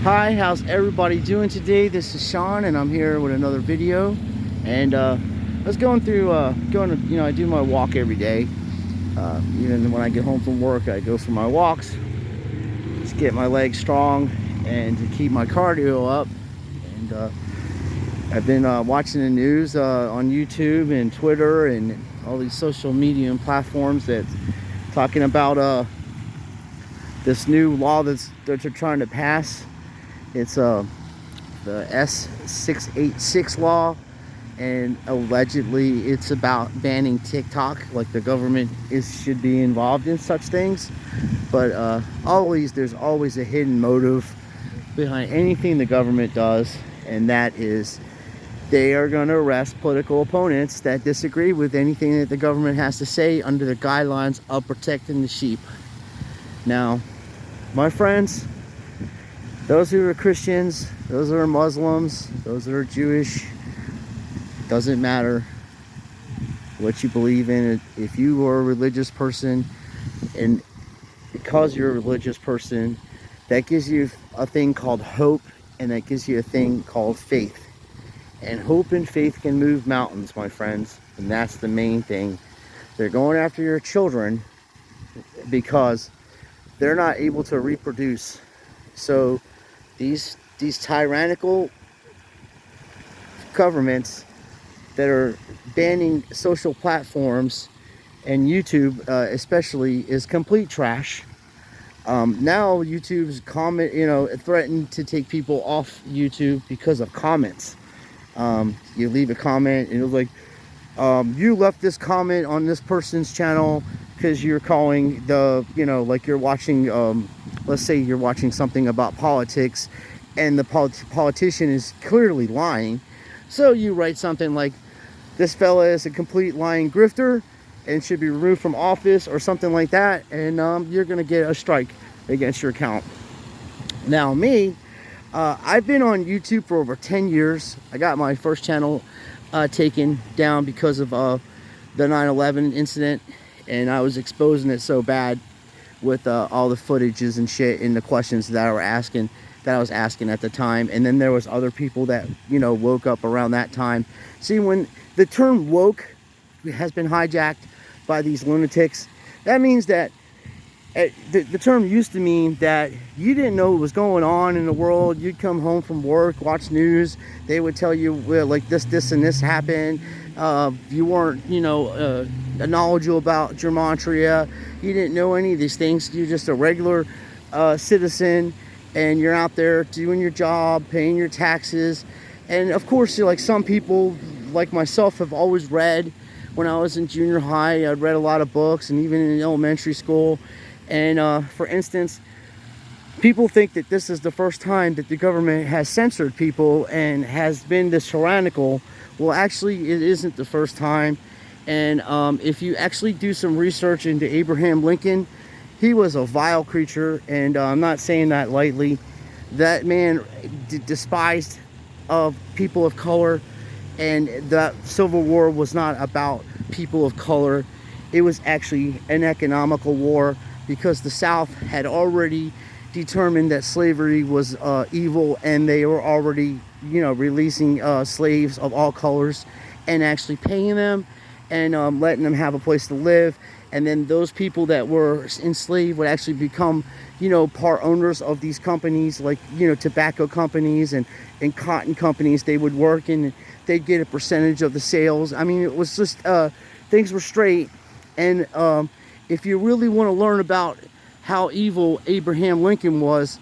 Hi, how's everybody doing today? This is Sean, and I'm here with another video. And I was going through, I do my walk every day. Even when I get home from work, I go for my walks to get my legs strong and to keep my cardio up. And I've been watching the news on YouTube and Twitter and all these social media platforms that talking about this new law that they're trying to pass. It's the S.686 law, and allegedly it's about banning TikTok. Like the government should be involved in such things, but there's always a hidden motive behind anything the government does, and that is they are going to arrest political opponents that disagree with anything that the government has to say under the guidelines of protecting the sheep. Now, my friends, those who are Christians, those who are Muslims, those that are Jewish, doesn't matter what you believe in. If you are a religious person, and because you're a religious person, that gives you a thing called hope, and that gives you a thing called faith. And hope and faith can move mountains, my friends, and that's the main thing. They're going after your children because they're not able to reproduce. So these tyrannical governments that are banning social platforms and YouTube especially is complete trash. Now YouTube's threatened to take people off YouTube because of comments. You leave a comment and it was like, you left this comment on this person's channel because you're calling like you're watching, let's say you're watching something about politics and the politician is clearly lying. So you write something like, this fella is a complete lying grifter and should be removed from office or something like that, and you're going to get a strike against your account. Now me, I've been on YouTube for over 10 years. I got my first channel taken down because of the 9/11 incident, and I was exposing it so bad with all the footages and shit and the questions that I was asking at the time. And then there was other people that woke up around that time. See, when the term woke has been hijacked by these lunatics, that means that the term used to mean that you didn't know what was going on in the world. You'd come home from work, watch news, they would tell you, well, like this and this happened. You weren't knowledgeable about gematria. You didn't know any of these things. You're just a regular citizen, and you're out there doing your job, paying your taxes. And of course, like some people like myself have always read. When I was in junior high, I'd read a lot of books, and even in elementary school. And for instance, people think that this is the first time that the government has censored people and has been this tyrannical. Well, actually, it isn't the first time. And if you actually do some research into Abraham Lincoln, he was a vile creature, and I'm not saying that lightly. That man despised people of color, and the Civil War was not about people of color. It was actually an economical war, because the South had already determined that slavery was evil, and they were already, releasing slaves of all colors and actually paying them and letting them have a place to live. And then those people that were enslaved would actually become, part owners of these companies, like, tobacco companies and cotton companies. They would work and they'd get a percentage of the sales. I mean, it was just, things were straight. And if you really want to learn about how evil Abraham Lincoln was,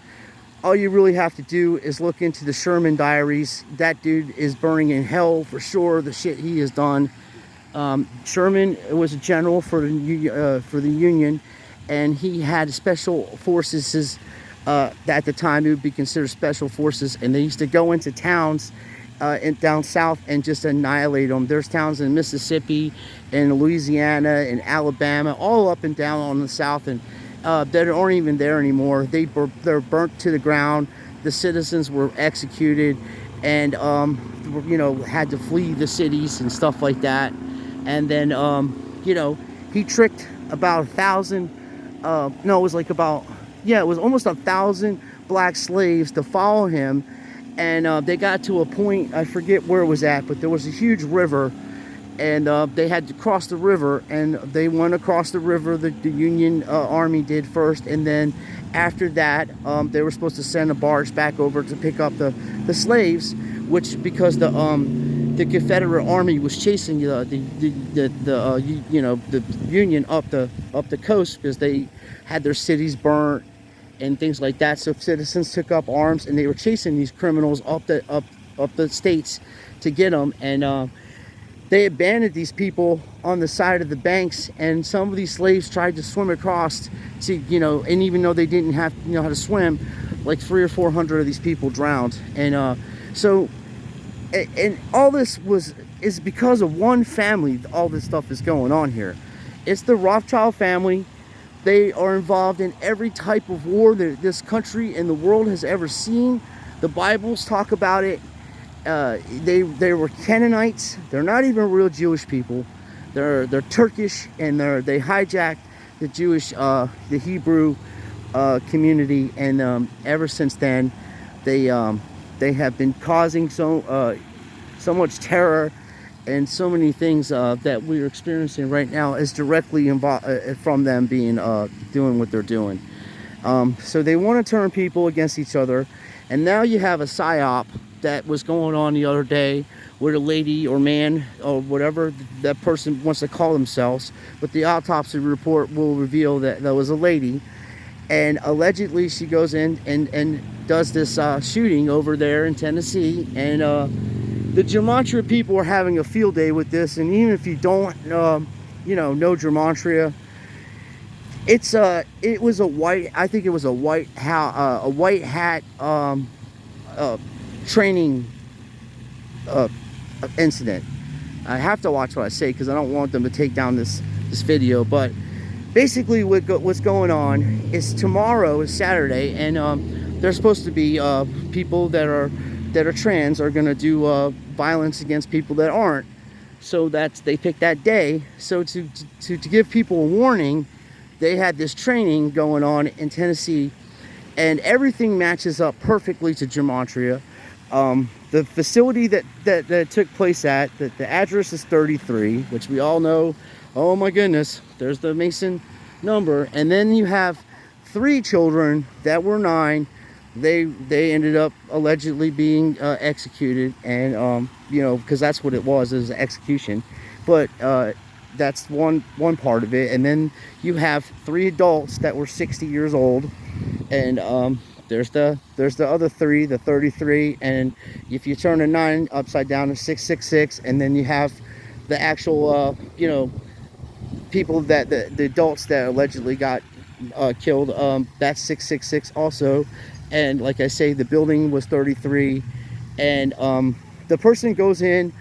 all you really have to do is look into the Sherman diaries. That dude is burning in hell for sure, the shit he has done. Sherman was a general for the Union, and he had special forces at the time. It would be considered special forces, and they used to go into towns down south and just annihilate them. There's towns in Mississippi and Louisiana and Alabama, all up and down on the south, and that aren't even there anymore. They're burnt to the ground. The citizens were executed, and had to flee the cities and stuff like that. And then he tricked about 1,000. No, it was like about, yeah, it was almost 1,000 black slaves to follow him, and they got to a point, I forget where it was at, but there was a huge river, and they had to cross the river, and they went across the river. The Union Army did first, and then after that, they were supposed to send a barge back over to pick up the slaves, which, because the Confederate Army was chasing the Union up the coast, because they had their cities burnt and things like that. So citizens took up arms, and they were chasing these criminals up the states to get them, and they abandoned these people on the side of the banks, and some of these slaves tried to swim across to, and even though they didn't have how to swim, like 300 or 400 of these people drowned. And and all this is because of one family. All this stuff is going on here. It's the Rothschild family. They are involved in every type of war that this country and the world has ever seen. The Bibles talk about it. They were Canaanites. They're not even real Jewish people. They're Turkish, and they hijacked the Jewish, the Hebrew community, and ever since then, they have been causing so much terror and so many things that we're experiencing right now is directly involved from them being doing what they're doing. So they want to turn people against each other, and now you have a psyop that was going on the other day where a lady or man or whatever that person wants to call themselves, but the autopsy report will reveal that there was a lady, and allegedly she goes in and does this shooting over there in Tennessee, and the Gematria people are having a field day with this. And even if you don't know Gematria, it was a white, I think it was a white hat training incident. I have to watch what I say because I don't want them to take down this video. But basically what's going on is tomorrow is Saturday, and there's supposed to be people that are trans are going to do violence against people that aren't. So they picked that day. So to give people a warning, they had this training going on in Tennessee, and everything matches up perfectly to Gematria. The facility that took place at, the address is 33, which we all know. Oh my goodness, there's the Mason number. And then you have 3 children that were 9. They ended up allegedly being executed, and because that's what it was an execution. But that's one part of it. And then you have 3 adults that were 60 years old, and there's the other 3, the 33, and if you turn a 9 upside down, it's 666, and then you have the actual people that the adults that allegedly got killed. That's 666 also. And like I say, the building was 33, and the person goes in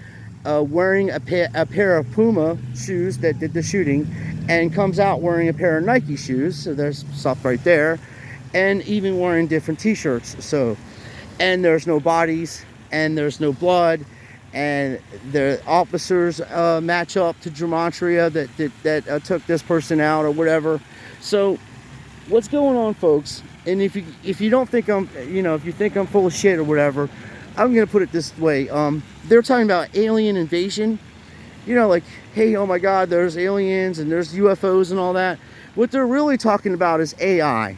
wearing a pair of Puma shoes that did the shooting, and comes out wearing a pair of Nike shoes. So there's stuff right there, and even wearing different t-shirts. So, and there's no bodies, and there's no blood, and the officers match up to Gematria that took this person out or whatever. So what's going on, folks? And if you don't think I'm, if you think I'm full of shit or whatever, I'm gonna put it this way. They're talking about alien invasion. Like, hey, oh my God, there's aliens and there's UFOs and all that. What they're really talking about is AI.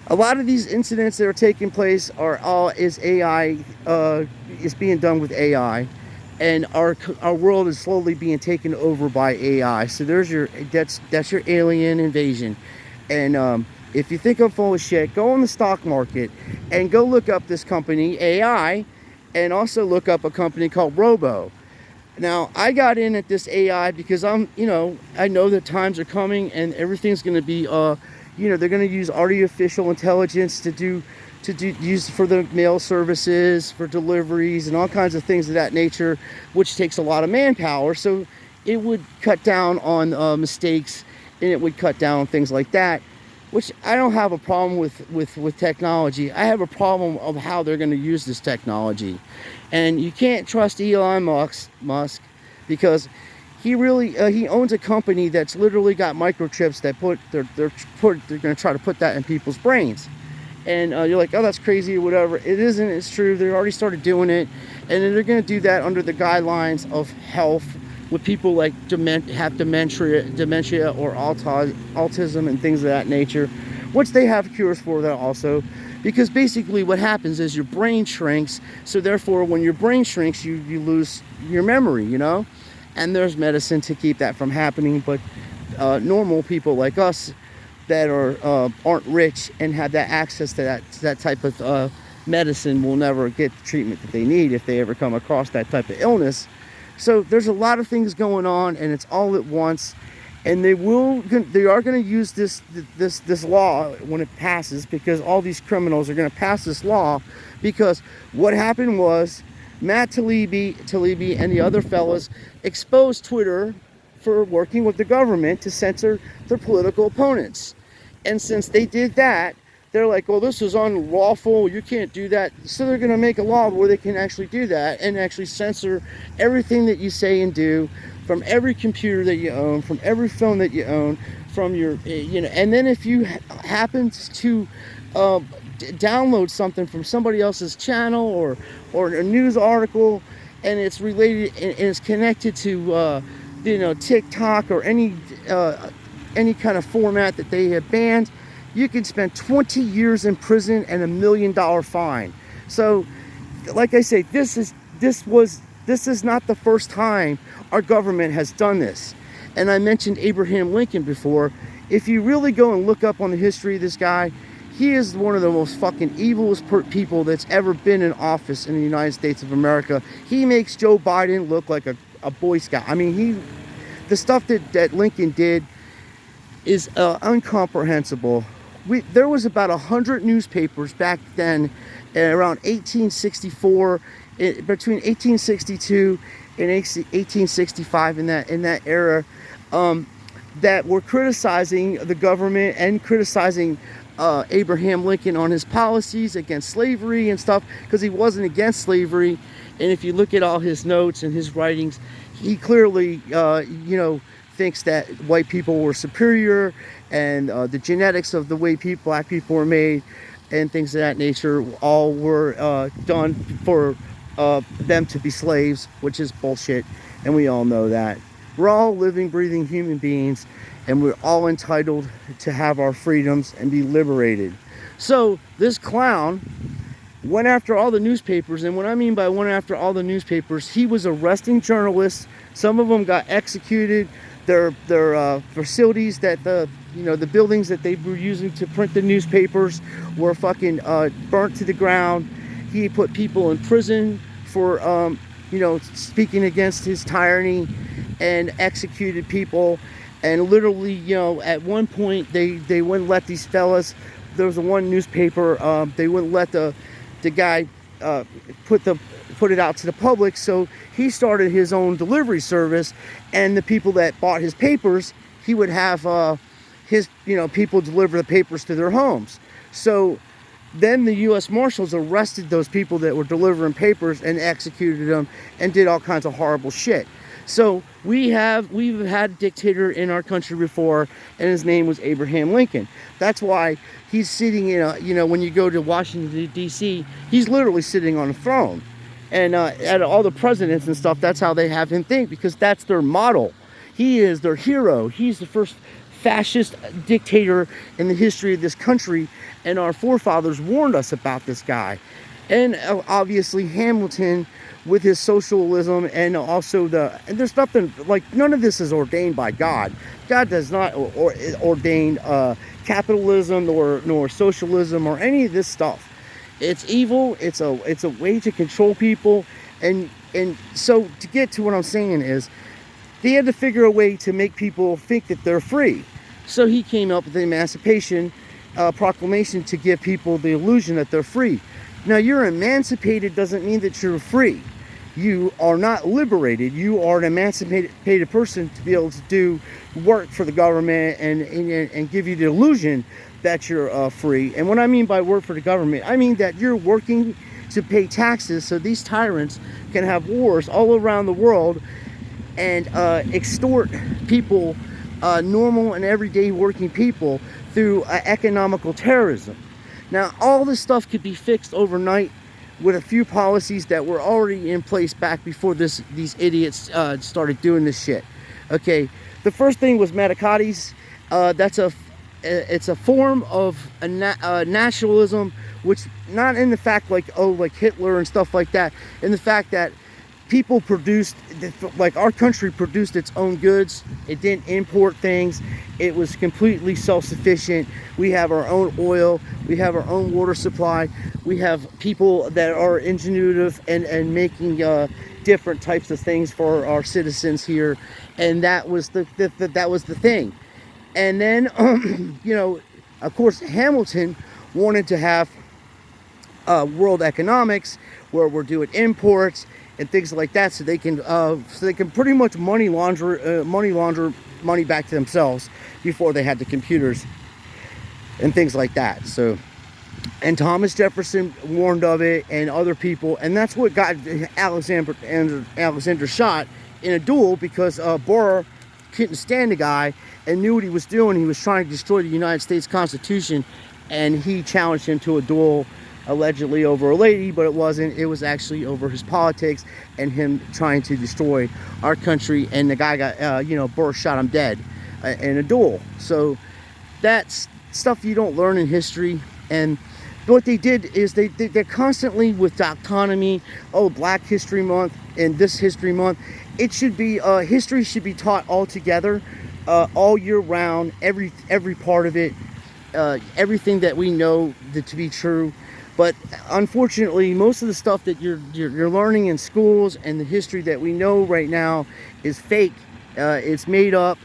A lot of these incidents that are taking place is AI. Is being done with AI, and our world is slowly being taken over by AI. So that's your alien invasion. And if you think I'm full of shit, go on the stock market and go look up this company, AI, and also look up a company called Robo. Now, I got in at this AI because I know that times are coming and everything's going to be, they're going to use artificial intelligence to use for the mail services, for deliveries, and all kinds of things of that nature, which takes a lot of manpower. So it would cut down on mistakes, and it would cut down on things like that. Which I don't have a problem with technology. I have a problem of how they're going to use this technology. And you can't trust Elon Musk because he owns a company that's literally got microchips that they're going to try to put that in people's brains. And you're like, oh, that's crazy or whatever. It isn't. It's true. They already started doing it, and then they're going to do that under the guidelines of health with people like have dementia or autism and things of that nature, which they have cures for that also. Because basically what happens is your brain shrinks, so therefore when your brain shrinks, you lose your memory, you know? And there's medicine to keep that from happening, but normal people like us that aren't rich and have that access to that type of medicine will never get the treatment that they need if they ever come across that type of illness. So there's a lot of things going on, and it's all at once. And they are going to use this law when it passes, because all these criminals are going to pass this law. Because what happened was Matt Taibbi and the other fellas exposed Twitter for working with the government to censor their political opponents. And since they did that, they're like, well, this is unlawful, you can't do that. So they're going to make a law where they can actually do that and actually censor everything that you say and do from every computer that you own, from every phone that you own, from your, and then if you happen to download something from somebody else's channel or a news article, and it's related and it's connected to TikTok or any kind of format that they have banned, you can spend 20 years in prison and $1 million fine. So, like I say, this is not the first time our government has done this. And I mentioned Abraham Lincoln before. If you really go and look up on the history of this guy, he is one of the most fucking evilest people that's ever been in office in the United States of America. He makes Joe Biden look like a Boy Scout. I mean, the stuff that Lincoln did is incomprehensible. There was about 100 newspapers back then, around 1864, between 1862 and 1865, in that era, that were criticizing the government and criticizing Abraham Lincoln on his policies against slavery and stuff, because he wasn't against slavery. And if you look at all his notes and his writings, he clearly, thinks that white people were superior, and the genetics of the way black people were made and things of that nature all were done for them to be slaves, which is bullshit, and we all know that. We're all living, breathing human beings, and we're all entitled to have our freedoms and be liberated. So this clown went after all the newspapers, and what I mean by went after all the newspapers, he was arresting journalists. Some of them got executed. Their facilities that the buildings that they were using to print the newspapers were fucking burnt to the ground. He put people in prison for speaking against his tyranny, and executed people. And literally, at one point they wouldn't let these fellas. There was one newspaper, they wouldn't let the guy put it out to the public, so he started his own delivery service, and the people that bought his papers, he would have his people deliver the papers to their homes. So then the U.S. Marshals arrested those people that were delivering papers and executed them and did all kinds of horrible shit. So we've had a dictator in our country before, and his name was Abraham Lincoln. That's why he's sitting in when you go to Washington, D.C., he's literally sitting on a throne. And at all the presidents and stuff, that's how they have him think, because that's their model. He is their hero. He's the first fascist dictator in the history of this country, and our forefathers warned us about this guy. And obviously Hamilton with his socialism, and also and there's nothing, like, none of this is ordained by God. God does not ordain capitalism nor socialism or any of this stuff. It's evil. It's a way to control people, and so to get to what I'm saying is, they had to figure a way to make people think that they're free. So he came up with the Emancipation Proclamation to give people the illusion that they're free. Now, you're emancipated doesn't mean that you're free. You are not liberated. You are an emancipated person to be able to do work for the government and give you the illusion that you're free. And what I mean by work for the government, I mean that you're working to pay taxes so these tyrants can have wars all around the world and extort people, normal and everyday working people, through economical terrorism. Now, all this stuff could be fixed overnight with a few policies that were already in place back before these idiots started doing this shit. Okay, the first thing was medicatis. It's a form of nationalism, which not in the fact like, oh, like Hitler and stuff like that, in the fact that people produced, like our country produced its own goods. It didn't import things. It was completely self-sufficient. We have our own oil. We have our own water supply. We have people that are ingenuitive and making different types of things for our citizens here. And that was the thing. And then, you know, of course, Hamilton wanted to have world economics where we're doing imports and things like that, so they can pretty much money launder money back to themselves before they had the computers and things like that. So, and Thomas Jefferson warned of it, and other people, and that's what got Alexander shot in a duel, because Burr couldn't stand the guy and knew what he was doing. He was trying to destroy the United States Constitution, and he challenged him to a duel, allegedly over a lady, but it wasn't. It was actually over his politics and him trying to destroy our country. And the guy got, you know, Burr shot him dead in a duel. So that's stuff you don't learn in history. And what they did is they're constantly with autonomy. Oh, Black History Month and this History Month. It should be history should be taught all together, all year round. Every part of it, everything that we know to be true. But unfortunately, most of the stuff that you're learning in schools and the history that we know right now is fake. It's made up,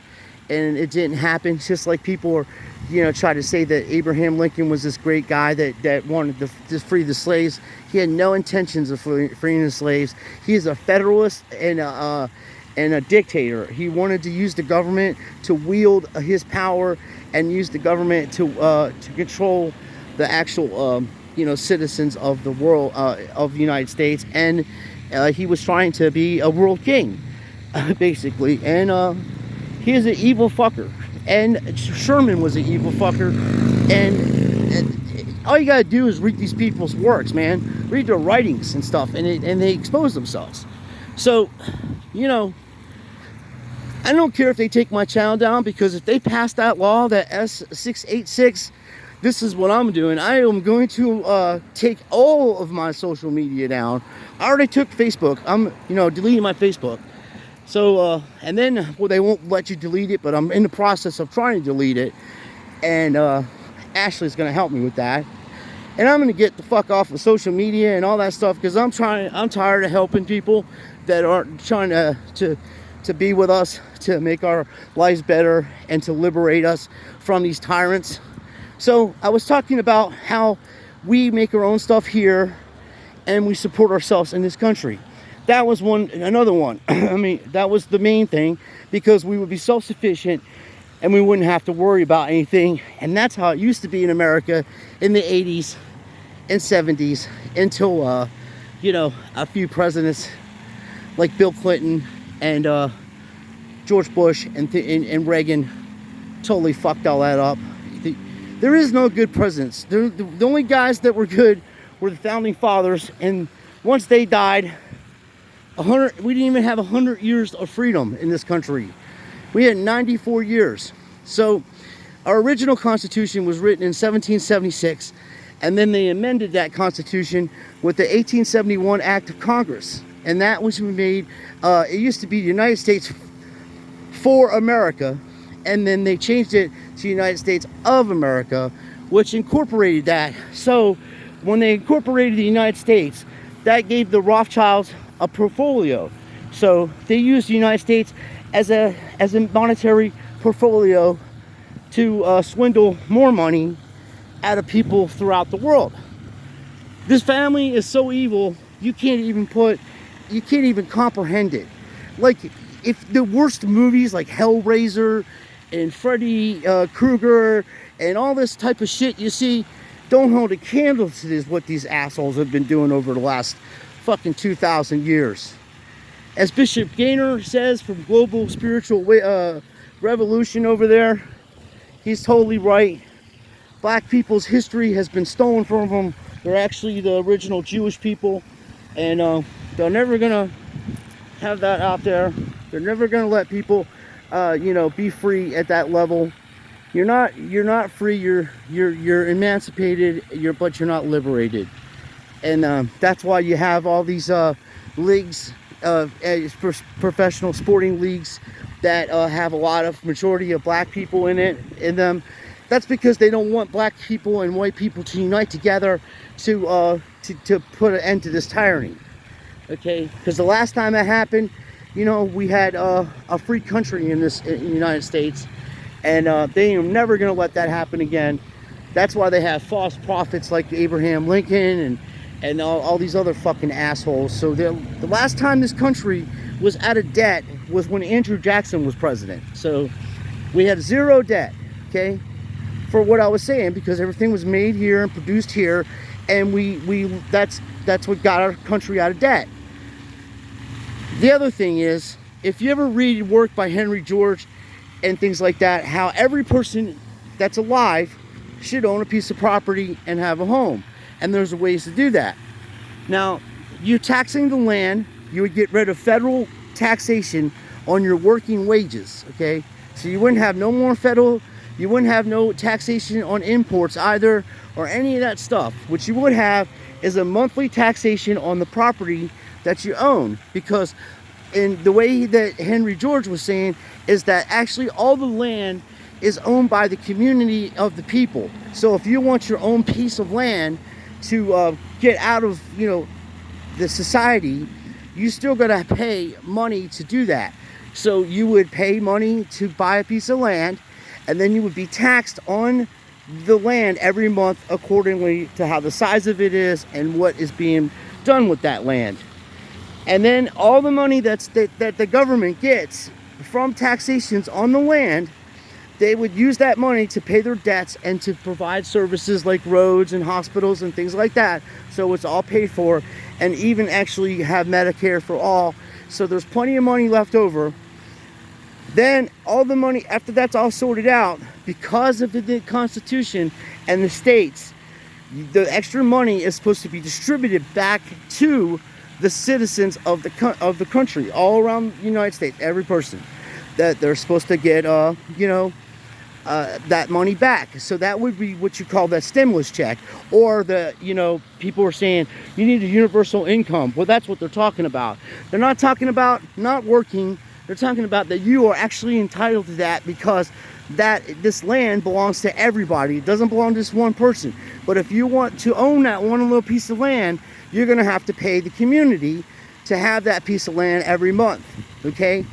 and it didn't happen. It's just like people are, you know, try to say that Abraham Lincoln was this great guy that wanted to free the slaves. He had no intentions of freeing the slaves. He is a federalist and a dictator. He wanted to use the government to wield his power and use the government to control the actual you know, citizens of the world, of the United States. And he was trying to be a world king, basically. And he is an evil fucker. And Sherman was an evil fucker. And all you gotta do is read these people's works, man. Read their writings and stuff, and they expose themselves. So, you know, I don't care if they take my channel down, because if they pass that law, that S.686, this is what I'm doing. I am going to take all of my social media down. I already took Facebook. I'm, you know, deleting my Facebook. So, and then, well, they won't let you delete it, but I'm in the process of trying to delete it. And Ashley's going to help me with that. And I'm going to get the fuck off of social media and all that stuff, because I'm tired of helping people that aren't trying to be with us, to make our lives better and to liberate us from these tyrants. So I was talking about how we make our own stuff here and we support ourselves in this country. That was another one. I mean, that was the main thing, because we would be self-sufficient and we wouldn't have to worry about anything. And that's how it used to be in America in the 80s and 70s, until, you know, a few presidents like Bill Clinton and George Bush and Reagan totally fucked all that up. There is no good presidents. The only guys that were good were the founding fathers, and once they died, we didn't even have 100 years of freedom in this country. We had 94 years. So our original Constitution was written in 1776, and then they amended that Constitution with the 1871 Act of Congress, and that was made. It used to be the United States for America, and then they changed it to the United States of America, which incorporated that. So when they incorporated the United States, that gave the Rothschilds a portfolio. So they used the United States as a monetary portfolio to swindle more money out of people throughout the world. This family is so evil, you can't even comprehend it. Like, if the worst movies like Hellraiser and Freddy Krueger and all this type of shit you see don't hold a candle to this, what these assholes have been doing over the last fucking 2,000 years. As Bishop Gaynor says from Global Spiritual Revolution over there, he's totally right. black people's history has been stolen from them. They're actually the original Jewish people, and they're never gonna have that out there. They're never gonna let people, be free at that level. You're not free. You're emancipated. But you're not liberated, and that's why you have all these leagues, professional sporting leagues that have a lot of majority of black people in them. That's because they don't want black people and white people to unite together to put an end to this tyranny. Okay, because the last time that happened, we had a free country in the United States, and they are never going to let that happen again. That's why they have false prophets like Abraham Lincoln and all these other fucking assholes. So the last time this country was out of debt was when Andrew Jackson was president. So we had zero debt, okay, for what I was saying, because everything was made here and produced here, and that's what got our country out of debt. The other thing is, if you ever read work by Henry George and things like that, how every person that's alive should own a piece of property and have a home, and there's ways to do that. Now, you taxing the land, you would get rid of federal taxation on your working wages, okay? So you wouldn't have no more federal, you wouldn't have no taxation on imports either, or any of that stuff. What you would have is a monthly taxation on the property that you own, because in the way that Henry George was saying is that actually all the land is owned by the community of the people. So if you want your own piece of land to get out of the society, you still gotta pay money to do that. So you would pay money to buy a piece of land, and then you would be taxed on the land every month accordingly to how the size of it is and what is being done with that land. And then all the money that the government gets from taxations on the land, they would use that money to pay their debts and to provide services like roads and hospitals and things like that. So it's all paid for, and even actually have Medicare for all. So there's plenty of money left over. Then all the money, after that's all sorted out, because of the Constitution and the states, the extra money is supposed to be distributed back to the citizens of the country, all around the United States, every person, that they're supposed to get, that money back. So that would be what you call that stimulus check, or people are saying you need a universal income. Well, that's what they're talking about. They're not talking about not working. They're talking about that you are actually entitled to that, because this land belongs to everybody. It doesn't belong to just one person. But if you want to own that one little piece of land, you're going to have to pay the community to have that piece of land every month, okay?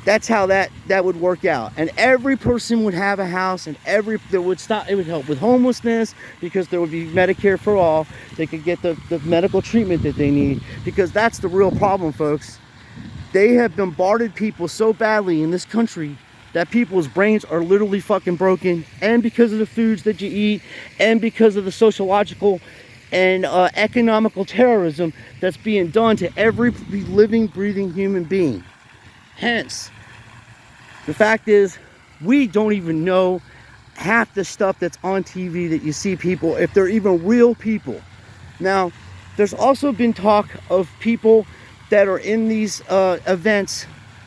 That's how that would work out. And every person would have a house, and it would help with homelessness, because there would be Medicare for all. They could get the medical treatment that they need, because that's the real problem, folks. They have bombarded people so badly in this country that people's brains are literally fucking broken, and because of the foods that you eat, and because of the sociological and economical terrorism that's being done to every living, breathing human being. Hence, the fact is, we don't even know half the stuff that's on TV that you see people, if they're even real people. Now, there's also been talk of people that are in these events,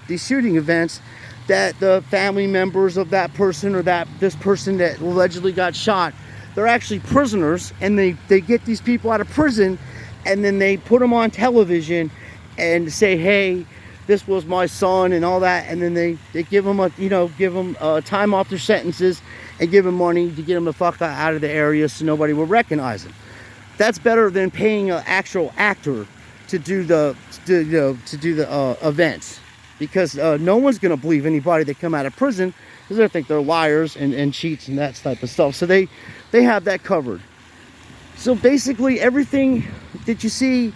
these shooting events, that the family members of that person, or this person that allegedly got shot, they're actually prisoners, and they get these people out of prison, and then they put them on television and say, hey, this was my son and all that, and then they give them time off their sentences and give them money to get them the fuck out of the area so nobody will recognize them. That's better than paying an actual actor to do the events, because no one's gonna believe anybody that come out of prison, because they think they're liars and cheats and that type of stuff. So they have that covered. So basically everything that you see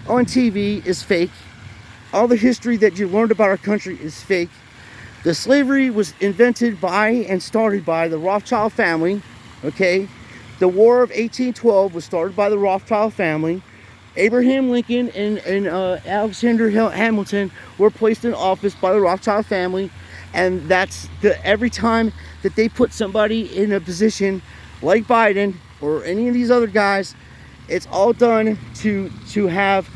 on TV is fake. All the history that you learned about our country is fake. The slavery was invented by and started by the Rothschild family, okay? The War of 1812 was started by the Rothschild family. Abraham Lincoln and Alexander Hamilton were placed in office by the Rothschild family, and that's every time that they put somebody in a position like Biden or any of these other guys. It's all done to have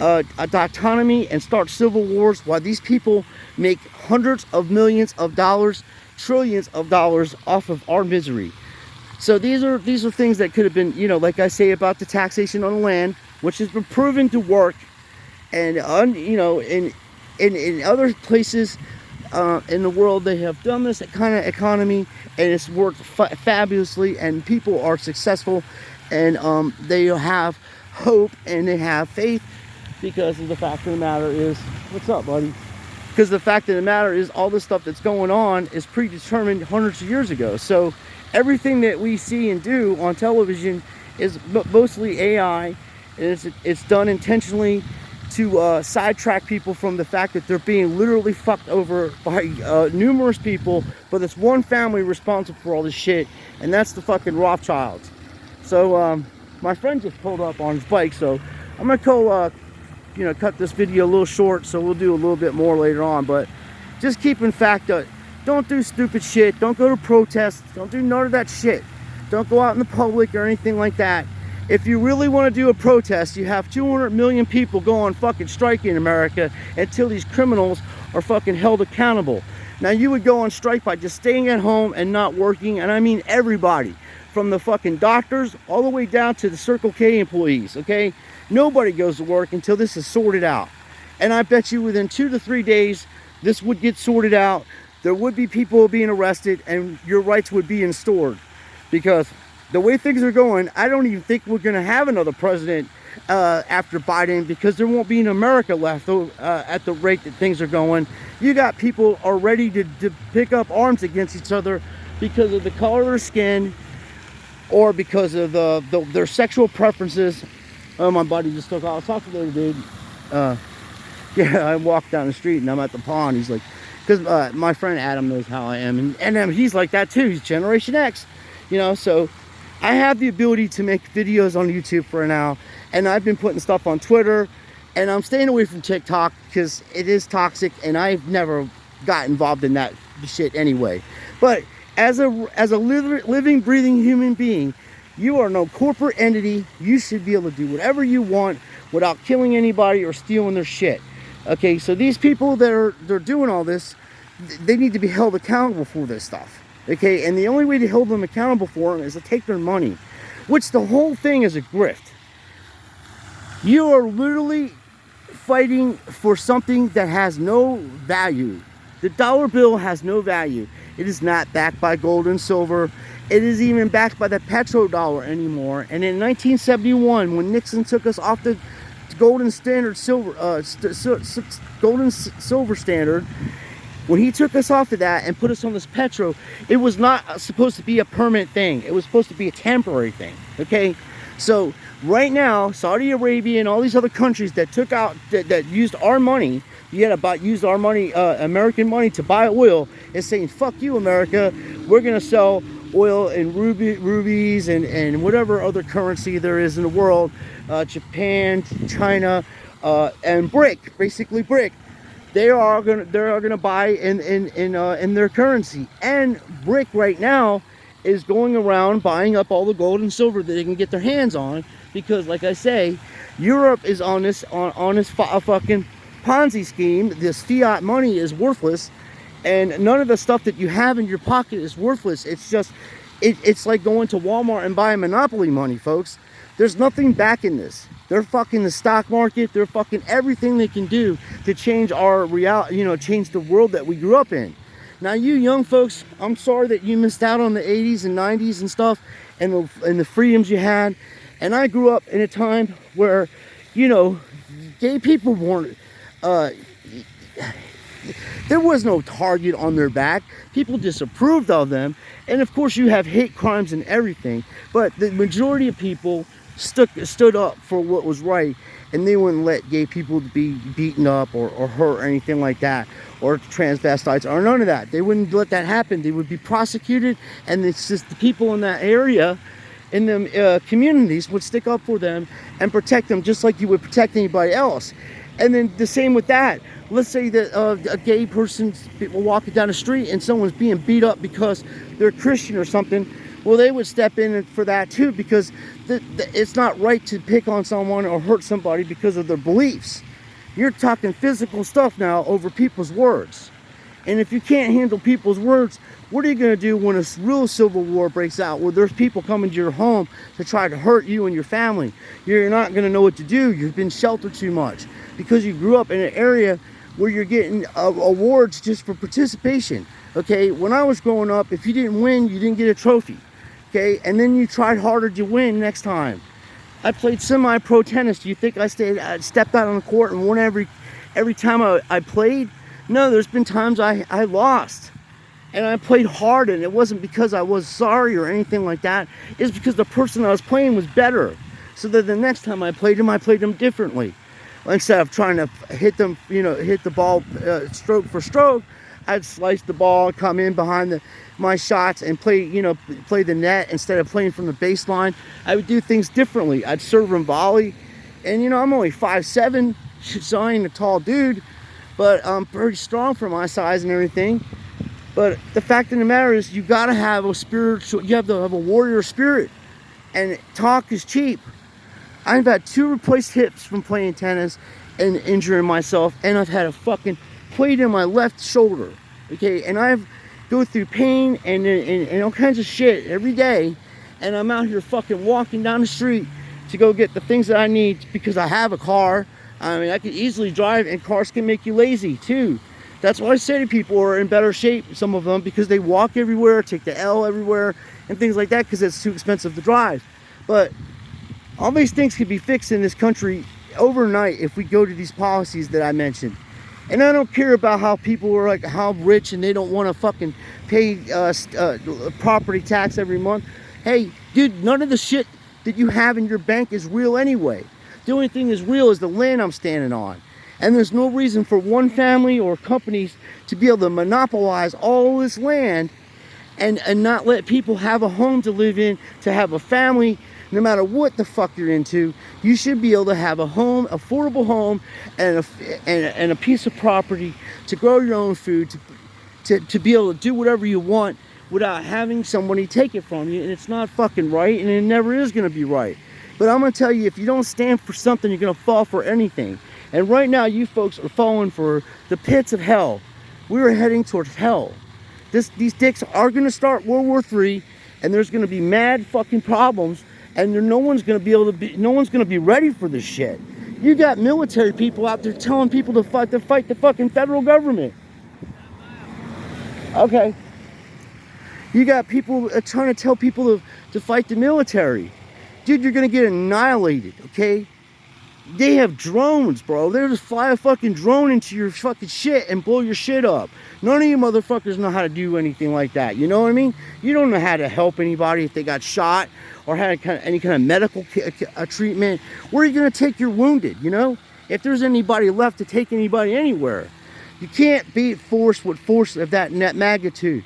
a autonomy and start civil wars, while these people make hundreds of millions of dollars, trillions of dollars off of our misery. So these are things that could have been, you know, like I say about the taxation on the land, which has been proven to work, and you know, in other places in the world, they have done this kind of economy, and it's worked fabulously, and people are successful, and they have hope and they have faith, because of the fact of the matter is, what's up, buddy? Because the fact of the matter is, all this stuff that's going on is predetermined hundreds of years ago. So everything that we see and do on television is mostly AI, and it's done intentionally to sidetrack people from the fact that they're being literally fucked over by numerous people, but it's one family responsible for all this shit, and that's the fucking Rothschilds. So my friend just pulled up on his bike, so I'm gonna go you know, cut this video a little short, so we'll do a little bit more later on. But just keep in fact that don't do stupid shit, don't go to protests, don't do none of that shit, don't go out in the public or anything like that. If you really want to do a protest, you have 200 million people go on fucking strike in America until these criminals are fucking held accountable. Now, you would go on strike by just staying at home and not working, and I mean everybody, from the fucking doctors all the way down to the Circle K employees, okay? Nobody goes to work until this is sorted out. And I bet you within 2 to 3 days, this would get sorted out. There would be people being arrested, and your rights would be restored. Because the way things are going, I don't even think we're going to have another president after Biden, because there won't be an America left at the rate that things are going. You got people are ready to pick up arms against each other because of the color of their skin, or because of their sexual preferences. Oh, my buddy just took off. Talk to the dude. Yeah, I walked down the street and I'm at the pond. He's like, because my friend Adam knows how I am, and he's like that too. He's Generation X, you know. So I have the ability to make videos on YouTube for now, and I've been putting stuff on Twitter, and I'm staying away from TikTok because it is toxic, and I've never got involved in that shit anyway. But as a living, breathing human being, you are no corporate entity. You should be able to do whatever you want without killing anybody or stealing their shit. Okay, so these people that they're doing all this, they need to be held accountable for this stuff. Okay, and the only way to hold them accountable for them is to take their money, which the whole thing is a grift. You are literally fighting for something that has no value. The dollar bill has no value. It is not backed by gold and silver. It isn't even backed by the petrodollar anymore. And in 1971, when Nixon took us off the golden standard golden silver standard, when he took us off of that and put us on this petro, it was not supposed to be a permanent thing. It was supposed to be a temporary thing. Okay, so right now, Saudi Arabia and all these other countries that took out that used our money, used our money, American money, to buy oil, is saying, "Fuck you, America. We're gonna sell oil in rubies and whatever other currency there is in the world, Japan, China, and brick, basically brick. They are gonna buy in their currency. And brick right now is going around buying up all the gold and silver that they can get their hands on, because, like I say, Europe is on this fucking Ponzi scheme. This fiat money is worthless. And none of the stuff that you have in your pocket is worthless. It's just, it's like going to Walmart and buying Monopoly money, folks. There's nothing back in this. They're fucking the stock market. They're fucking everything they can do to change our reality, you know, change the world that we grew up in. Now, you young folks, I'm sorry that you missed out on the 80s and 90s and stuff, and the freedoms you had. And I grew up in a time where, you know, gay people weren't, there was no target on their back. People disapproved of them. And of course, you have hate crimes and everything. But the majority of people stood up for what was right. And they wouldn't let gay people be beaten up or hurt or anything like that. Or transvestites or none of that. They wouldn't let that happen. They would be prosecuted. And it's just the people in that area, in the communities, would stick up for them and protect them just like you would protect anybody else. And then the same with that. Let's say that a gay person, people walking down the street and someone's being beat up because they're Christian or something. well, they would step in for that too, because it's not right to pick on someone or hurt somebody because of their beliefs. You're talking physical stuff now over people's words. And if you can't handle people's words, what are you going to do when a real civil war breaks out, where there's people coming to your home to try to hurt you and your family? You're not going to know what to do. You've been sheltered too much because you grew up in an area where you're getting awards just for participation. Okay, when I was growing up, if you didn't win, you didn't get a trophy. Okay, and then you tried harder to win next time. I played semi-pro tennis. Do you think I stepped out on the court and won every time I played? No, there's been times I lost. And I played hard, and it wasn't because I was sorry or anything like that. It's because the person I was playing was better. So that the next time I played him differently. Instead of trying to hit them, hit the ball stroke for stroke, I'd slice the ball, come in behind my shots and play the net instead of playing from the baseline. I would do things differently. I'd serve and volley. And, I'm only 5'7", so I ain't a tall dude, but I'm pretty strong for my size and everything. But the fact of the matter is, you got to have you have to have a warrior spirit. And talk is cheap. I've had 2 replaced hips from playing tennis and injuring myself, and I've had a fucking plate in my left shoulder. Okay, and I've go through pain and all kinds of shit every day, and I'm out here fucking walking down the street to go get the things that I need because I have a car. I mean, I could easily drive, and cars can make you lazy too. That's why I say to people are in better shape, some of them, because they walk everywhere, take the L everywhere, and things like that, because it's too expensive to drive. But all these things can be fixed in this country overnight if we go to these policies that I mentioned. And I don't care about how people are like how rich and they don't want to fucking pay property tax every month. Hey, dude, none of the shit that you have in your bank is real anyway. The only thing is real is the land I'm standing on. And there's no reason for one family or companies to be able to monopolize all this land and not let people have a home to live in, to have a family. No matter what the fuck you're into, you should be able to have a home, affordable home, and a piece of property to grow your own food, to be able to do whatever you want without having somebody take it from you. And it's not fucking right, and it never is going to be right. But I'm going to tell you, if you don't stand for something, you're going to fall for anything. And right now, you folks are falling for the pits of hell. We're heading towards hell. These dicks are going to start World War III, and there's going to be mad fucking problems. And no one's going to be ready for this shit. You got military people out there telling people to fight the fucking federal government. Okay. You got people trying to tell people to fight the military. Dude, you're going to get annihilated, okay? They have drones, bro. They'll just fly a fucking drone into your fucking shit and blow your shit up. None of you motherfuckers know how to do anything like that. You know what I mean? You don't know how to help anybody if they got shot or had any kind of medical treatment. Where are you going to take your wounded, If there's anybody left to take anybody anywhere. You can't beat force with force of that magnitude.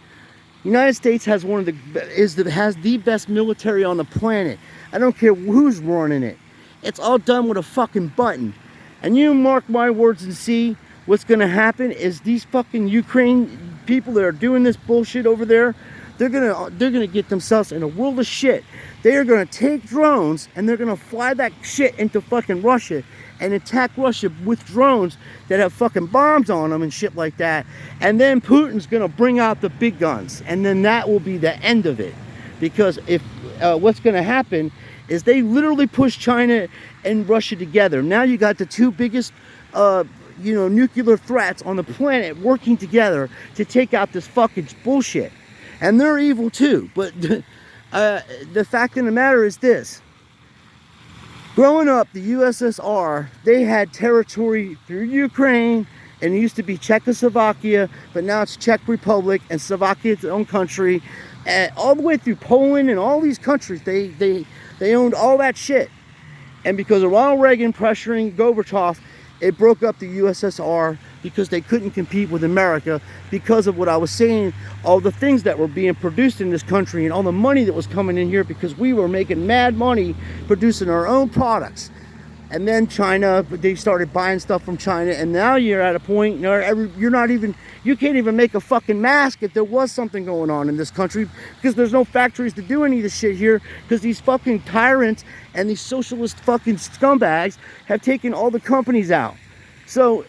The United States has has the best military on the planet. I don't care who's running it. It's all done with a fucking button. And you mark my words and see what's going to happen is these fucking Ukraine people that are doing this bullshit over there, they're gonna get themselves in a world of shit. They are gonna take drones and they're gonna fly that shit into fucking Russia and attack Russia with drones that have fucking bombs on them and shit like that. And then Putin's gonna bring out the big guns, and then that will be the end of it. Because if what's gonna happen is they literally push China and Russia together. Now you got the 2 biggest nuclear threats on the planet working together to take out this fucking bullshit. And they're evil too. But the fact of the matter is this. Growing up, the USSR, they had territory through Ukraine, and it used to be Czechoslovakia, but now it's Czech Republic, and Slovakia is its own country. All the way through Poland and all these countries, they owned all that shit. And because of Ronald Reagan pressuring Gorbachev, it broke up the USSR because they couldn't compete with America because of what I was saying, all the things that were being produced in this country and all the money that was coming in here because we were making mad money producing our own products. and then China, they started buying stuff from China, and now you're at a point, you can't even make a fucking mask if there was something going on in this country, because there's no factories to do any of this shit here, because these fucking tyrants and these socialist fucking scumbags have taken all the companies out. So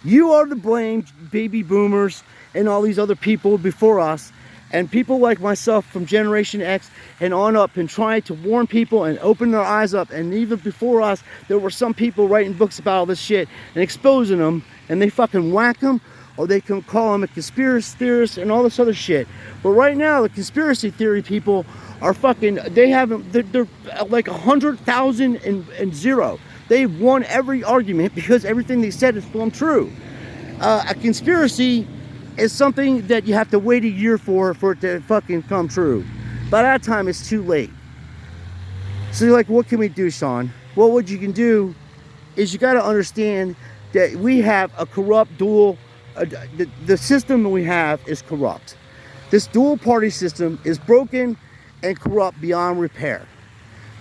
you are to blame, baby boomers and all these other people before us, and people like myself from Generation X and on up, and trying to warn people and open their eyes up. And even before us, there were some people writing books about all this shit and exposing them, and they fucking whack them, or they can call them a conspiracy theorist and all this other shit. But right now, the conspiracy theory people are fucking, they're like 100,000 and zero. They've won every argument because everything they said is full true. A conspiracy is something that you have to wait a year for it to fucking come true. By that time, it's too late. So you're like, what can we do, Sean? Well, what you can do is you got to understand that we have a corrupt dual, the system that we have is corrupt. This dual party system is broken and corrupt beyond repair.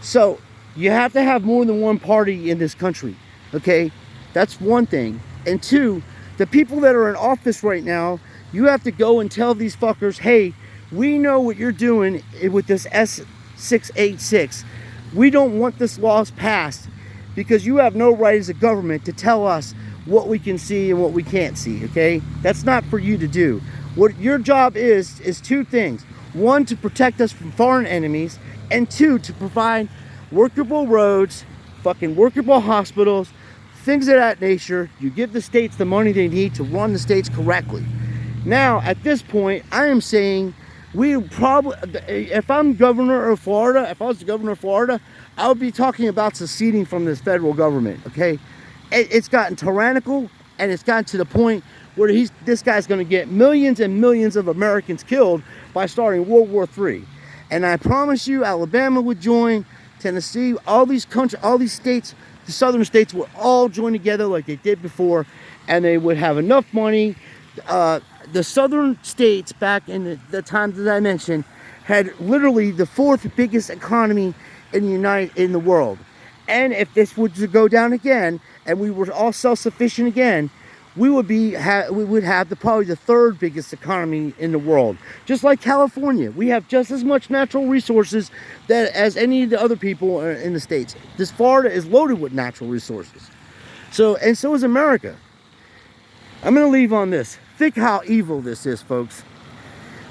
So you have to have more than one party in this country, okay? That's one thing. And two, the people that are in office right now, you have to go and tell these fuckers, hey, we know what you're doing with this S.686. We don't want this laws passed, because you have no right as a government to tell us what we can see and what we can't see, okay? That's not for you to do. What your job is two things. One, to protect us from foreign enemies, and two, to provide workable roads, fucking workable hospitals, things of that nature. You give the states the money they need to run the states correctly. Now, at this point, I am saying we probably, if I'm governor of Florida, if I was the governor of Florida, I would be talking about seceding from this federal government, okay? It's gotten tyrannical, and it's gotten to the point where this guy's going to get millions and millions of Americans killed by starting World War III. And I promise you, Alabama would join, Tennessee, all these states, the southern states would all join together like they did before, and they would have enough money. The southern states, back in the times that I mentioned, had literally the fourth biggest economy in the world. And if this was to go down again, and we were all self-sufficient again, we would have probably the third biggest economy in the world. Just like California, we have just as much natural resources as any of the other people in the states. This Florida is loaded with natural resources. So is America. I'm going to leave on this. Think how evil this is, folks.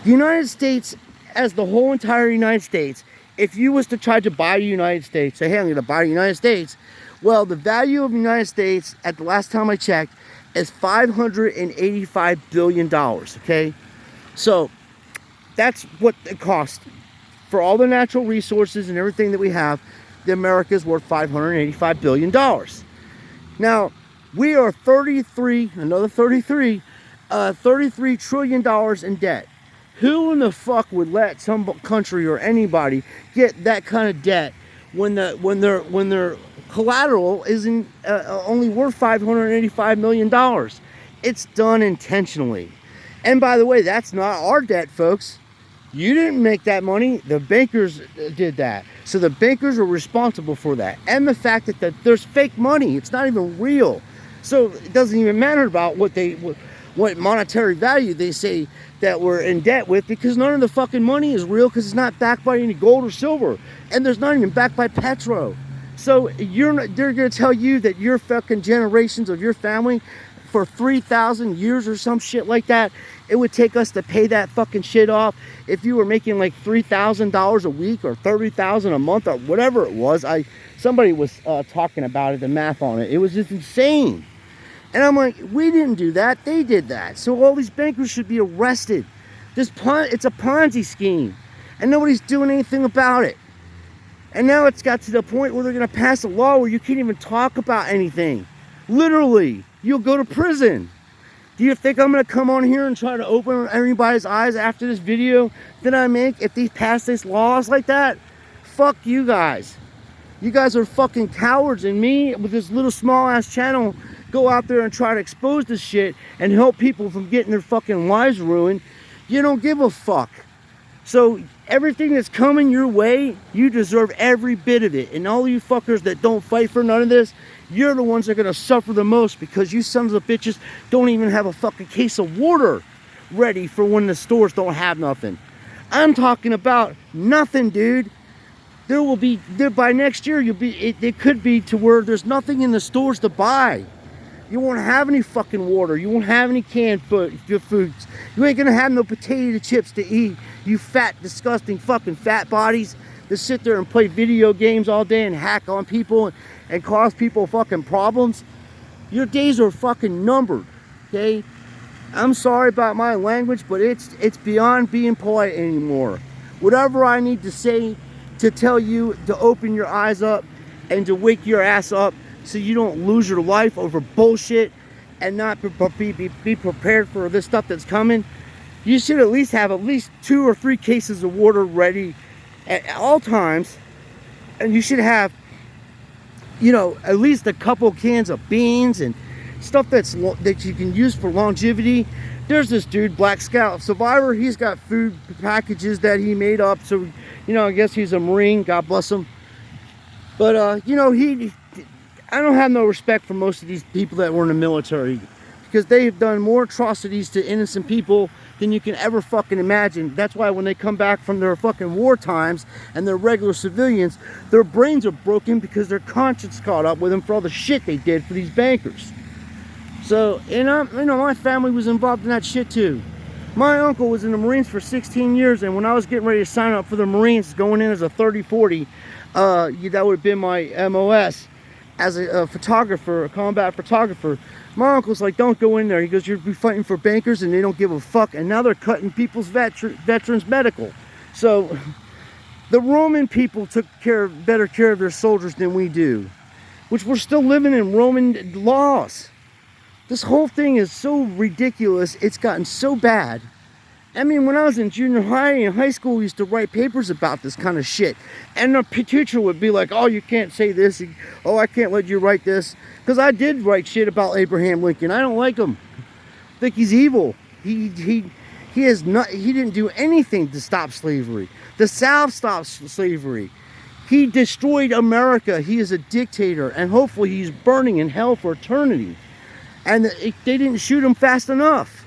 The United States, as the whole entire United States, if you was to try to buy the United States, say, hey, I'm going to buy the United States, well, the value of the United States, at the last time I checked, is $585 billion, okay? So that's what it costs for all the natural resources and everything that we have. The America's worth $585 billion. Now, we are $33 trillion in debt. Who in the fuck would let some country or anybody get that kind of debt when their collateral isn't only worth $585 million? It's done intentionally. And by the way, that's not our debt, folks. You didn't make that money. The bankers did that. So the bankers are responsible for that. And the fact that there's fake money. It's not even real. So it doesn't even matter about what monetary value they say that we're in debt with, because none of the fucking money is real, because it's not backed by any gold or silver. And there's not even backed by petro. So they're going to tell you that your fucking generations of your family for 3,000 years or some shit like that, it would take us to pay that fucking shit off if you were making like $3,000 a week or $30,000 a month or whatever it was. Somebody was talking about it, the math on it. It was just insane. And I'm like, we didn't do that. They did that. So all these bankers should be arrested. It's a Ponzi scheme. And nobody's doing anything about it. And now it's got to the point where they're going to pass a law where you can't even talk about anything. Literally, you'll go to prison. Do you think I'm going to come on here and try to open everybody's eyes after this video that I make if they pass these laws like that? Fuck you guys. You guys are fucking cowards, and me with this little small ass channel go out there and try to expose this shit and help people from getting their fucking lives ruined. You don't give a fuck. So Everything that's coming your way, you deserve every bit of it. And all you fuckers that don't fight for none of this, you're the ones that are going to suffer the most, because you sons of bitches don't even have a fucking case of water ready for when the stores don't have nothing. I'm talking about nothing, dude. There will be, there by next year, it could be to where there's nothing in the stores to buy. You won't have any fucking water. You won't have any canned foods. You ain't gonna have no potato chips to eat. You fat, disgusting fucking fat bodies that sit there and play video games all day and hack on people and cause people fucking problems. Your days are fucking numbered, okay? I'm sorry about my language, but it's beyond being polite anymore. Whatever I need to say to tell you to open your eyes up and to wake your ass up, so you don't lose your life over bullshit and not be prepared for this stuff that's coming. You should at least have 2 or 3 cases of water ready at all times, and you should have, you know, at least a couple cans of beans and stuff that you can use for longevity. There's this dude, Black Scout Survivor. He's got food packages that he made up. So, you know, I guess he's a Marine. God bless him. But you know, I don't have no respect for most of these people that were in the military, because they've done more atrocities to innocent people than you can ever fucking imagine. That's why when they come back from their fucking war times and they're regular civilians, their brains are broken because their conscience caught up with them for all the shit they did for these bankers. So, you know, my family was involved in that shit too. My uncle was in the Marines for 16 years, and when I was getting ready to sign up for the Marines, going in as a 30-40, that would have been my MOS. As a photographer, a combat photographer, my uncle's like, don't go in there. He goes, you'll be fighting for bankers and they don't give a fuck. And now they're cutting people's veterans medical. So the Roman people took better care of their soldiers than we do, which we're still living in Roman laws. This whole thing is so ridiculous. It's gotten so bad. I mean, when I was in junior high and high school, we used to write papers about this kind of shit. And the teacher would be like, oh, you can't say this. Oh, I can't let you write this. Because I did write shit about Abraham Lincoln. I don't like him. I think he's evil. He didn't do anything to stop slavery. The South stopped slavery. He destroyed America. He is a dictator. And hopefully he's burning in hell for eternity. And they didn't shoot him fast enough.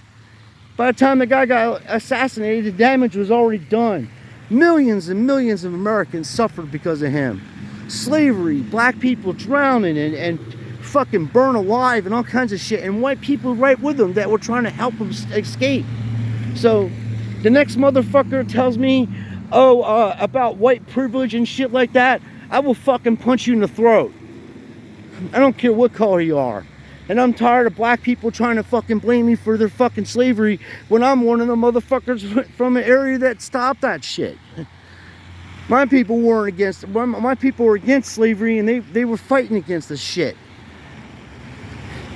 By the time the guy got assassinated, the damage was already done. Millions and millions of Americans suffered because of him. Slavery, black people drowning and fucking burned alive and all kinds of shit. And white people right with them that were trying to help them escape. So the next motherfucker tells me, about white privilege and shit like that, I will fucking punch you in the throat. I don't care what color you are. And I'm tired of black people trying to fucking blame me for their fucking slavery when I'm one of the motherfuckers from an area that stopped that shit. My people weren't against, my people were against slavery, and they were fighting against this shit.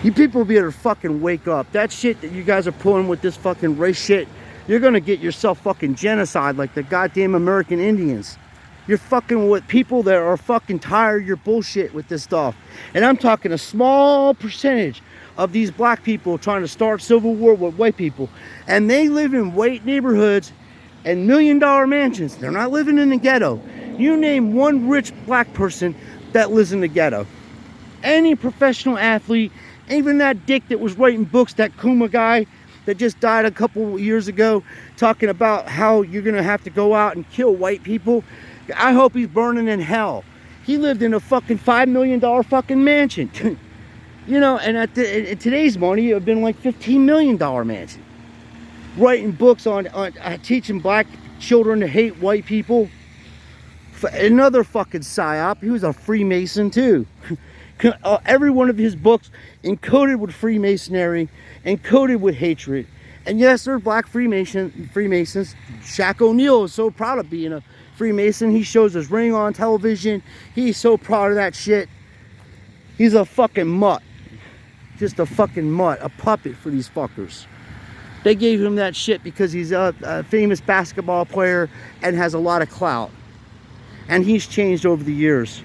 You people better fucking wake up. That shit that you guys are pulling with this fucking race shit, you're gonna get yourself fucking genocide like the goddamn American Indians. You're fucking with people that are fucking tired of your bullshit with this stuff. And I'm talking a small percentage of these black people trying to start civil war with white people. And they live in white neighborhoods and $1 million mansions. They're not living in the ghetto. You name one rich black person that lives in the ghetto. Any professional athlete, even that dick that was writing books, that Kuma guy that just died a couple years ago, talking about how you're gonna have to go out and kill white people. I hope he's burning in hell. He lived in a fucking $5 million fucking mansion. You know, and at today's money, it would have been like $15 million mansion. Writing books on teaching black children to hate white people. Another fucking psyop. He was a Freemason too. Every one of his books encoded with Freemasonry, encoded with hatred. And yes, there are black Freemasons. Shaq O'Neal is so proud of being a Freemason. He shows his ring on television. He's so proud of that shit. He's a fucking mutt. Just a fucking mutt. A puppet for these fuckers. They gave him that shit because he's a famous basketball player and has a lot of clout. And he's changed over the years.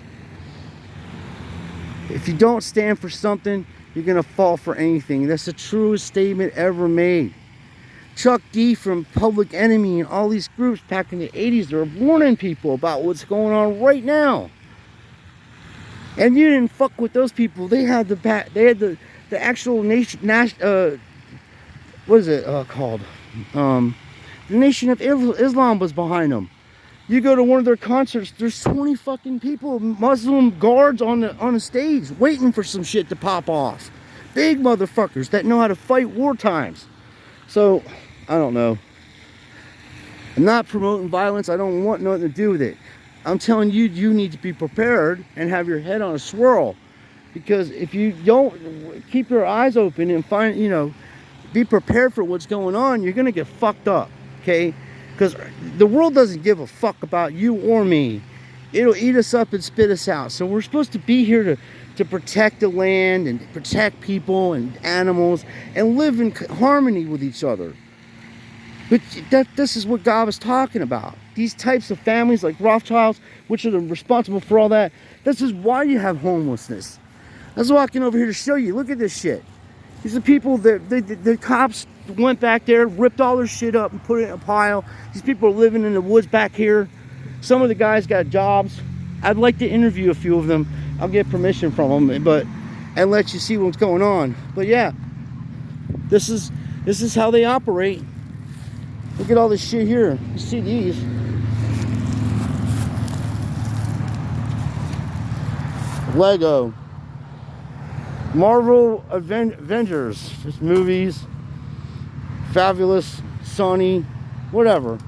If you don't stand for something, you're going to fall for anything. That's the truest statement ever made. Chuck D from Public Enemy and all these groups back in the 80s, they were warning people about what's going on right now. And you didn't fuck with those people. They had the actual nation, what is it called? The Nation of Islam was behind them. You go to one of their concerts, there's 20 fucking people, Muslim guards on the stage, waiting for some shit to pop off. Big motherfuckers that know how to fight war times. So, I don't know. I'm not promoting violence. I don't want nothing to do with it. I'm telling you, you need to be prepared and have your head on a swirl. Because if you don't keep your eyes open and find, be prepared for what's going on, you're going to get fucked up, okay? Because the world doesn't give a fuck about you or me. It'll eat us up and spit us out. So we're supposed to be here to protect the land and protect people and animals and live in harmony with each other. But this is what God was talking about. These types of families like Rothschilds, which are responsible for all that, this is why you have homelessness. I was walking over here to show you. Look at this shit. These are people that the cops went back there, ripped all their shit up and put it in a pile. These people are living in the woods back here. Some of the guys got jobs. I'd like to interview a few of them. I'll get permission from them, and let you see what's going on. But yeah, this is how they operate. Look at all this shit here. You see these? Lego. Marvel Avengers. Just movies. Fabulous. Sony. Whatever.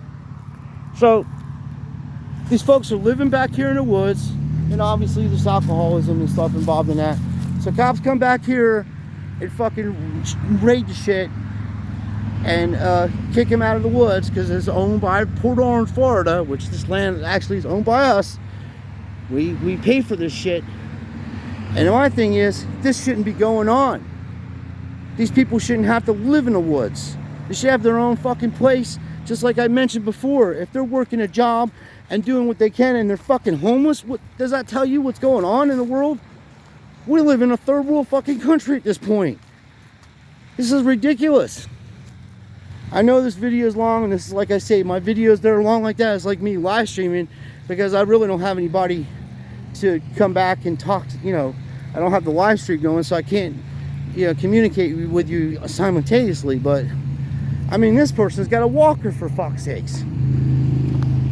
So, these folks are living back here in the woods. And obviously there's alcoholism and stuff involved in that. So cops come back here and fucking raid the shit. And kick him out of the woods because it's owned by Port Orange, Florida, which this land actually is owned by us. We pay for this shit. And my thing is, this shouldn't be going on. These people shouldn't have to live in the woods. They should have their own fucking place. Just like I mentioned before, if they're working a job and doing what they can and they're fucking homeless, what does that tell you what's going on in the world? We live in a third world fucking country at this point. This is ridiculous. I know this video is long, and this is, like I say, my videos that are long like that is like me live streaming because I really don't have anybody to come back and talk to, I don't have the live stream going, so I can't, communicate with you simultaneously. But I mean, this person's got a walker, for fuck's sakes.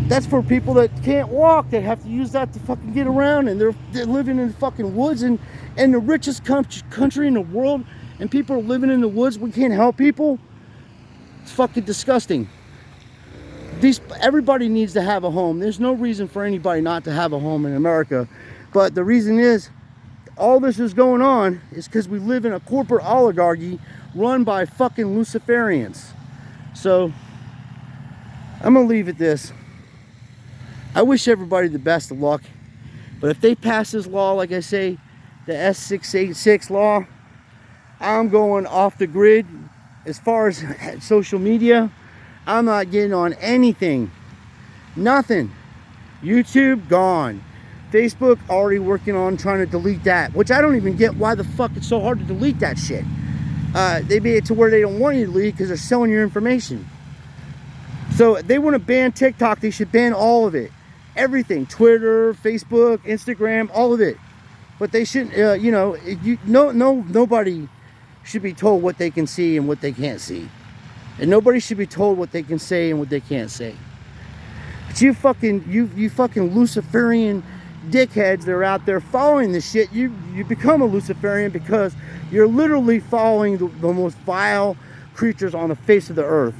That's for people that can't walk, that have to use that to fucking get around, and they're living in the fucking woods in the richest country in the world, and people are living in the woods. We can't help people. It's fucking disgusting. Everybody needs to have a home. There's no reason for anybody not to have a home in America. But the reason is, all this is going on is because we live in a corporate oligarchy run by fucking Luciferians. So, I'm going to leave it this. I wish everybody the best of luck. But if they pass this law, like I say, the S.686 law, I'm going off the grid. As far as social media, I'm not getting on anything. Nothing. YouTube, gone. Facebook, already working on trying to delete that. Which I don't even get why the fuck it's so hard to delete that shit. They made it to where they don't want you to delete because they're selling your information. So they want to ban TikTok. They should ban all of it. Everything. Twitter, Facebook, Instagram, all of it. But they shouldn't, nobody should be told what they can see and what they can't see. And nobody should be told what they can say and what they can't say. But you fucking Luciferian dickheads that are out there following this shit, you become a Luciferian because you're literally following the most vile creatures on the face of the earth.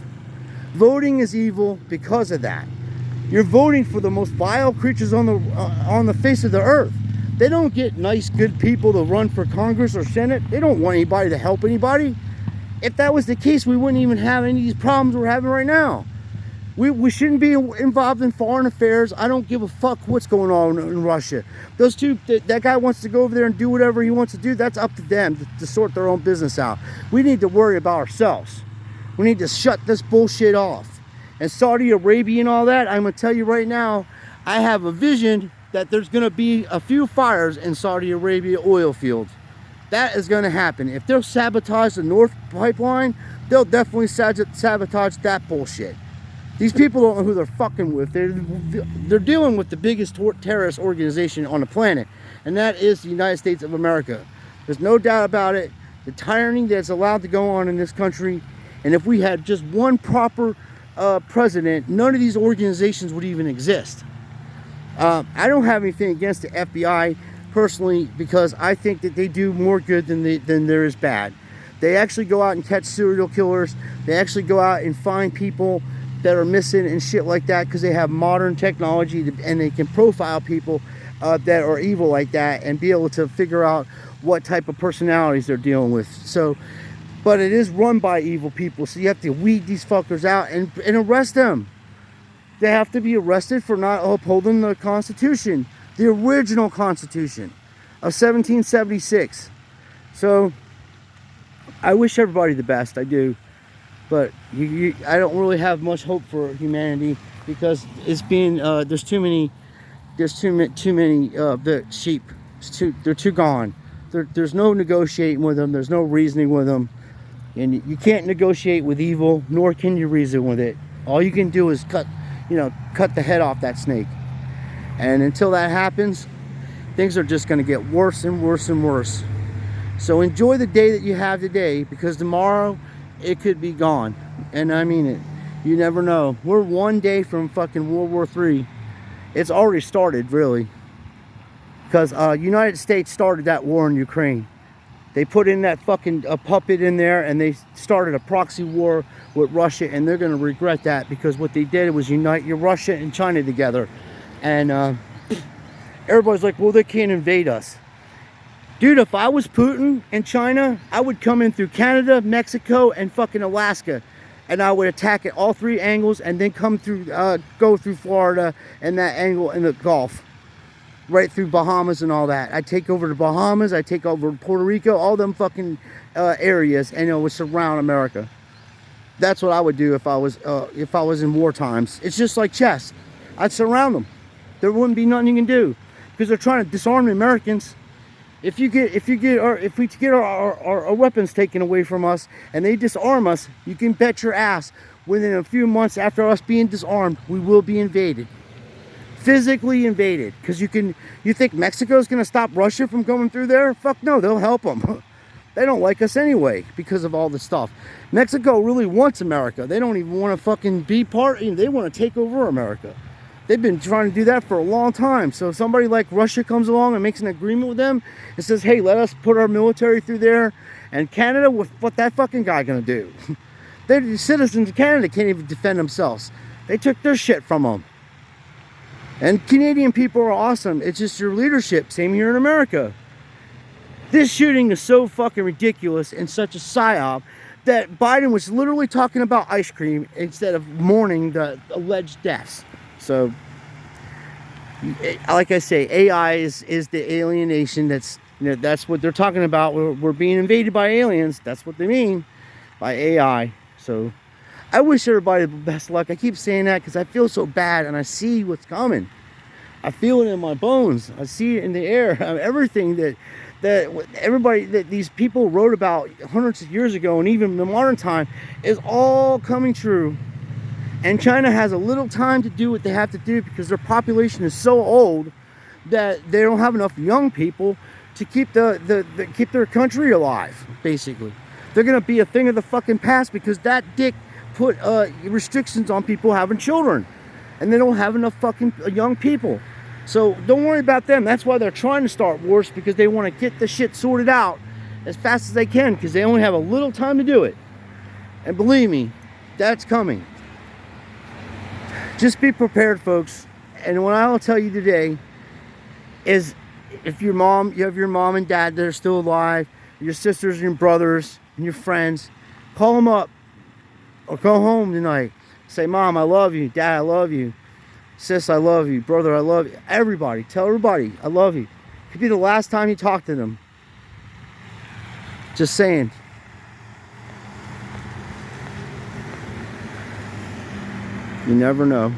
Voting is evil because of that. You're voting for the most vile creatures on the face of the earth. They don't get nice, good people to run for Congress or Senate. They don't want anybody to help anybody. If that was the case, we wouldn't even have any of these problems we're having right now. We shouldn't be involved in foreign affairs. I don't give a fuck what's going on in Russia. Those two, that guy wants to go over there and do whatever he wants to do. That's up to them to sort their own business out. We need to worry about ourselves. We need to shut this bullshit off. And Saudi Arabia and all that, I'm going to tell you right now, I have a vision that there's going to be a few fires in Saudi Arabia oil fields. That is going to happen. If they'll sabotage the North Pipeline, they'll definitely sabotage that bullshit. These people don't know who they're fucking with. They're dealing with the biggest terrorist organization on the planet, and that is the United States of America. There's no doubt about it. The tyranny that's allowed to go on in this country, and if we had just one proper president, none of these organizations would even exist. I don't have anything against the FBI personally, because I think that they do more good than there is bad. They actually go out and catch serial killers. They actually go out and find people that are missing and shit like that, because they have modern technology and they can profile people that are evil like that and be able to figure out what type of personalities they're dealing with. So, but it is run by evil people, so you have to weed these fuckers out and arrest them. They have to be arrested for not upholding the Constitution, the original Constitution of 1776. So I wish everybody the best, I do. But I don't really have much hope for humanity, because it's being there's too many the sheep. They're too gone. There's no negotiating with them. There's no reasoning with them, and you can't negotiate with evil, nor can you reason with it. All you can do is cut the head off that snake. And until that happens, things are just going to get worse and worse and worse. So enjoy the day that you have today, because tomorrow it could be gone. And I mean it. You never know. We're one day from fucking World War III. It's already started, really. Because United States started that war in Ukraine. They put in that fucking puppet in there, and they started a proxy war with Russia, and they're going to regret that, because what they did was unite Russia and China together. And everybody's like, well, they can't invade us. Dude, if I was Putin in China, I would come in through Canada, Mexico, and fucking Alaska. And I would attack at all three angles, and then come through, go through Florida and that angle in the Gulf. Right through Bahamas and all that. I'd take over the Bahamas, I'd take over Puerto Rico, all them fucking areas, and it would surround America. That's what I would do if I was in war times. It's just like chess. I'd surround them. There wouldn't be nothing you can do, because they're trying to disarm the Americans. If we get our weapons taken away from us and they disarm us, you can bet your ass within a few months after us being disarmed, we will be invaded. Physically invaded. Because you think Mexico's going to stop Russia from coming through there? Fuck no, they'll help them. They don't like us anyway because of all this stuff. Mexico really wants America. They don't even want to fucking be part. They want to take over America. They've been trying to do that for a long time. So if somebody like Russia comes along and makes an agreement with them and says, hey, let us put our military through there, and Canada, what that fucking guy gonna do? The citizens of Canada can't even defend themselves. They took their shit from them. And Canadian people are awesome. It's just your leadership. Same here in America. This shooting is so fucking ridiculous and such a psyop that Biden was literally talking about ice cream instead of mourning the alleged deaths. So, like I say, AI is the alienation. That's what they're talking about. We're being invaded by aliens. That's what they mean by AI. So, I wish everybody the best luck. I keep saying that because I feel so bad, and I see what's coming. I feel it in my bones. I see it in the air. Everything that everybody, that these people wrote about hundreds of years ago, and even in the modern time, is all coming true. And China has a little time to do what they have to do, because their population is so old that they don't have enough young people to keep keep their country alive. Basically, they're gonna be a thing of the fucking past, because that dick put restrictions on people having children, and they don't have enough fucking young people. So don't worry about them. That's why they're trying to start wars, because they want to get the shit sorted out as fast as they can, because they only have a little time to do it. And believe me, that's coming. Just be prepared, folks. And what I'll tell you today is, if you have your mom and dad that are still alive, your sisters and your brothers and your friends, call them up or go home tonight. Say, Mom, I love you. Dad, I love you. Sis, I love you. Brother, I love you. Everybody. Tell everybody, I love you. It could be the last time you talk to them. Just saying. You never know.